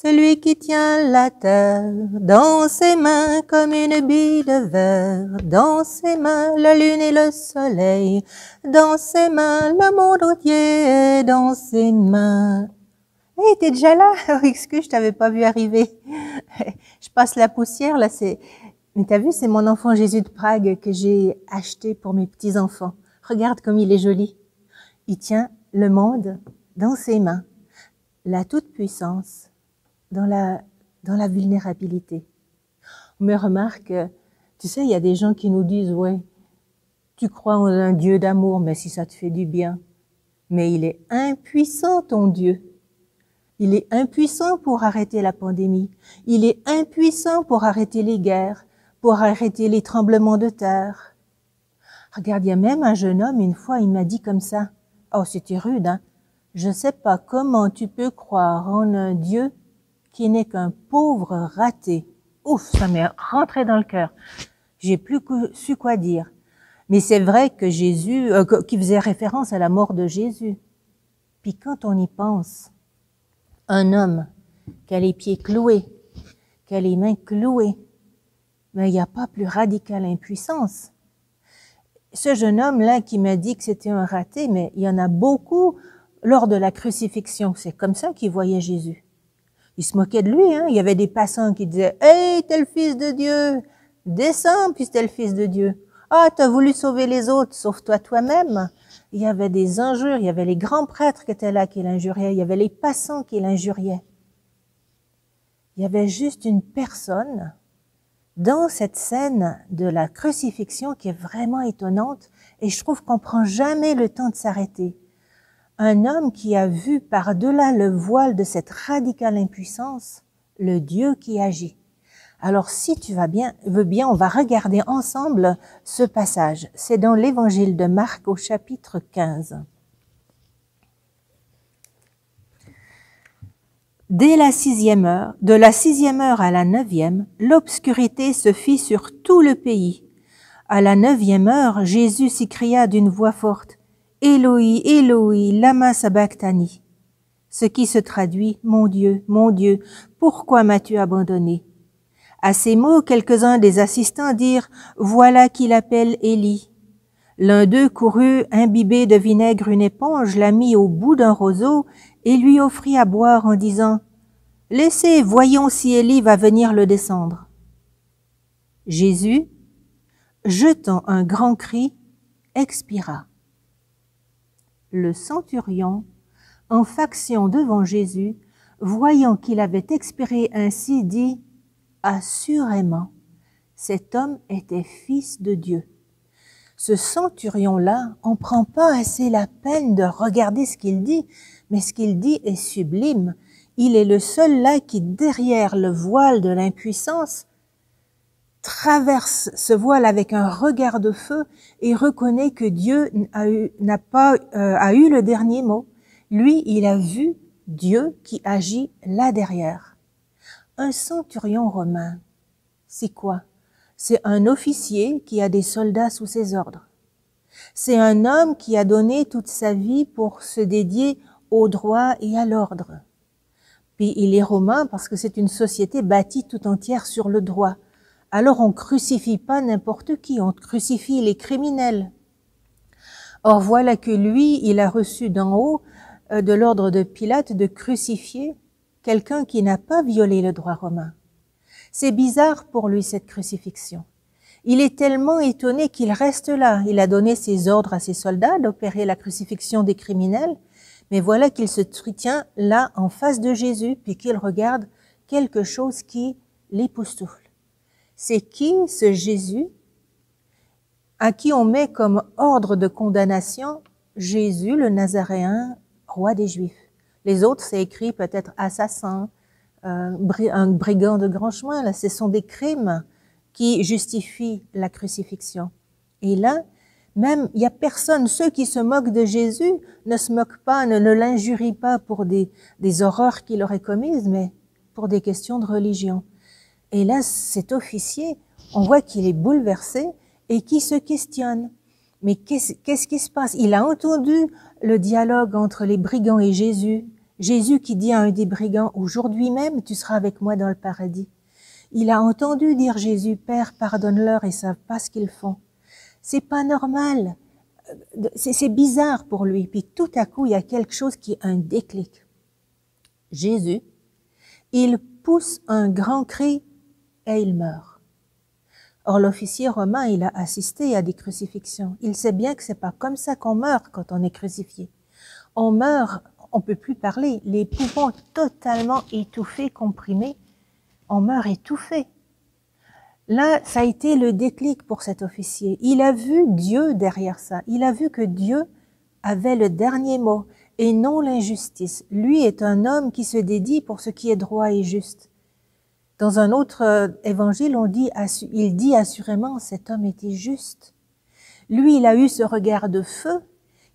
Celui qui tient la terre dans ses mains comme une bille de verre, dans ses mains la lune et le soleil, dans ses mains le monde entier, dans ses mains. Hey, t'es déjà là? Oh, excuse, je t'avais pas vu arriver. Je passe la poussière, là, mais t'as vu, c'est mon enfant Jésus de Prague que j'ai acheté pour mes petits-enfants. Regarde comme il est joli. Il tient le monde dans ses mains, la toute-puissance dans la vulnérabilité. On me remarque, tu sais, il y a des gens qui nous disent, ouais, tu crois en un Dieu d'amour, mais si ça te fait du bien. Mais il est impuissant, ton Dieu. Il est impuissant pour arrêter la pandémie. Il est impuissant pour arrêter les guerres, pour arrêter les tremblements de terre. Regarde, il y a même un jeune homme, une fois, il m'a dit comme ça. Oh, c'était rude, hein. Je sais pas comment tu peux croire en un Dieu qui n'est qu'un pauvre raté. Ouf, ça m'est rentré dans le cœur. J'ai plus su quoi dire. Mais c'est vrai que Jésus, qui faisait référence à la mort de Jésus. Puis quand on y pense, un homme qui a les pieds cloués, qui a les mains clouées, mais il n'y a pas plus radicale impuissance. Ce jeune homme-là qui m'a dit que c'était un raté, mais il y en a beaucoup lors de la crucifixion. C'est comme ça qu'ils voyaient Jésus. Ils se moquaient de lui, hein. Il y avait des passants qui disaient « Hey, t'es le fils de Dieu! Descends, puis t'es le fils de Dieu! Ah, t'as voulu sauver les autres, sauve-toi toi-même! » Il y avait des injures, il y avait les grands prêtres qui étaient là qui l'injuriaient, il y avait les passants qui l'injuriaient. Il y avait juste une personne dans cette scène de la crucifixion qui est vraiment étonnante, et je trouve qu'on prend jamais le temps de s'arrêter. Un homme qui a vu par-delà le voile de cette radicale impuissance, le Dieu qui agit. Alors, si tu veux bien, on va regarder ensemble ce passage. C'est dans l'évangile de Marc au chapitre 15. Dès la 6e heure, de la 6e heure à la 9e, l'obscurité se fit sur tout le pays. À la 9e heure, Jésus s'écria d'une voix forte, « Éloi, Éloi, lama sabachthani » ce qui se traduit « Mon Dieu, pourquoi m'as-tu abandonné ?» À ces mots, quelques-uns des assistants dirent « Voilà qu'il appelle Élie ». L'un d'eux courut, imbibé de vinaigre une éponge, la mit au bout d'un roseau et lui offrit à boire en disant « Laissez, voyons si Élie va venir le descendre. » Jésus, jetant un grand cri, expira. Le centurion, en faction devant Jésus, voyant qu'il avait expiré ainsi, dit « Assurément, cet homme était fils de Dieu. » Ce centurion-là, on prend pas assez la peine de regarder ce qu'il dit, mais ce qu'il dit est sublime. Il est le seul là qui, derrière le voile de l'impuissance, traverse ce voile avec un regard de feu et reconnaît que Dieu a eu le dernier mot. Lui, il a vu Dieu qui agit là derrière. Un centurion romain, c'est quoi? C'est un officier qui a des soldats sous ses ordres. C'est un homme qui a donné toute sa vie pour se dédier au droit et à l'ordre. Puis il est romain parce que c'est une société bâtie tout entière sur le droit. Alors on crucifie pas n'importe qui, on crucifie les criminels. Or voilà que lui, il a reçu d'en haut de l'ordre de Pilate de crucifier quelqu'un qui n'a pas violé le droit romain. C'est bizarre pour lui cette crucifixion. Il est tellement étonné qu'il reste là. Il a donné ses ordres à ses soldats d'opérer la crucifixion des criminels, mais voilà qu'il se tient là en face de Jésus puis qu'il regarde quelque chose qui l'époustoufle. C'est qui ce Jésus à qui on met comme ordre de condamnation Jésus le Nazaréen, roi des Juifs? Les autres, c'est écrit peut-être assassin, un brigand de grand chemin. Là, ce sont des crimes qui justifient la crucifixion. Et là, même, il y a personne, ceux qui se moquent de Jésus ne se moquent pas, ne l'injurient pas pour des horreurs qu'il aurait commises, mais pour des questions de religion. Et là, cet officier, on voit qu'il est bouleversé et qui se questionne. Mais qu'est-ce qui se passe? Il a entendu le dialogue entre les brigands et Jésus. Jésus qui dit à un des brigands, « Aujourd'hui même, tu seras avec moi dans le paradis. » Il a entendu dire Jésus, « Père, pardonne-leur, ils savent pas ce qu'ils font. » C'est pas normal. C'est bizarre pour lui. Puis tout à coup, il y a quelque chose qui est un déclic. Jésus, il pousse un grand cri et il meurt. Or, l'officier romain, il a assisté à des crucifixions. Il sait bien que c'est pas comme ça qu'on meurt quand on est crucifié. On meurt, on peut plus parler, les poumons totalement étouffés, comprimés. On meurt étouffé. Là, ça a été le déclic pour cet officier. Il a vu Dieu derrière ça. Il a vu que Dieu avait le dernier mot et non l'injustice. Lui est un homme qui se dédie pour ce qui est droit et juste. Dans un autre évangile, il dit assurément, cet homme était juste. Lui, il a eu ce regard de feu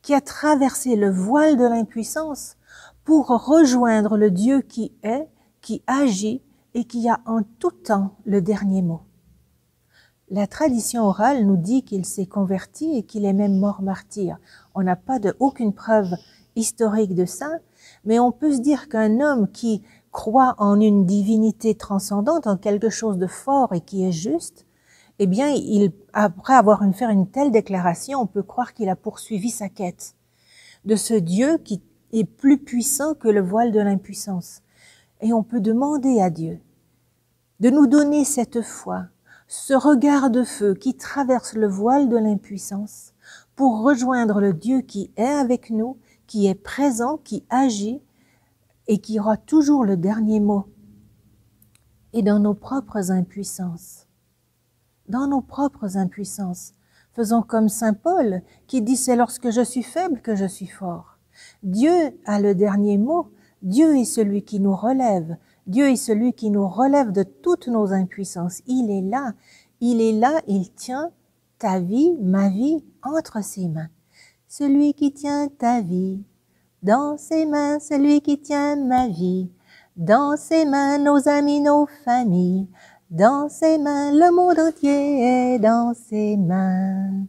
qui a traversé le voile de l'impuissance pour rejoindre le Dieu qui est, qui agit et qui a en tout temps le dernier mot. La tradition orale nous dit qu'il s'est converti et qu'il est même mort martyr. On n'a pas aucune preuve historique de ça, mais on peut se dire qu'un homme qui croit en une divinité transcendante, en quelque chose de fort et qui est juste, eh bien, après avoir fait une telle déclaration, on peut croire qu'il a poursuivi sa quête de ce Dieu qui est plus puissant que le voile de l'impuissance. Et on peut demander à Dieu de nous donner cette foi, ce regard de feu qui traverse le voile de l'impuissance pour rejoindre le Dieu qui est avec nous, qui est présent, qui agit et qui aura toujours le dernier mot. Et dans nos propres impuissances, faisons comme saint Paul qui dit « c'est lorsque je suis faible que je suis fort ». Dieu a le dernier mot, Dieu est celui qui nous relève, Dieu est celui qui nous relève de toutes nos impuissances. Il est là, il tient ta vie, ma vie, entre ses mains. Celui qui tient ta vie dans ses mains, celui qui tient ma vie dans ses mains, nos amis, nos familles, dans ses mains, le monde entier est dans ses mains.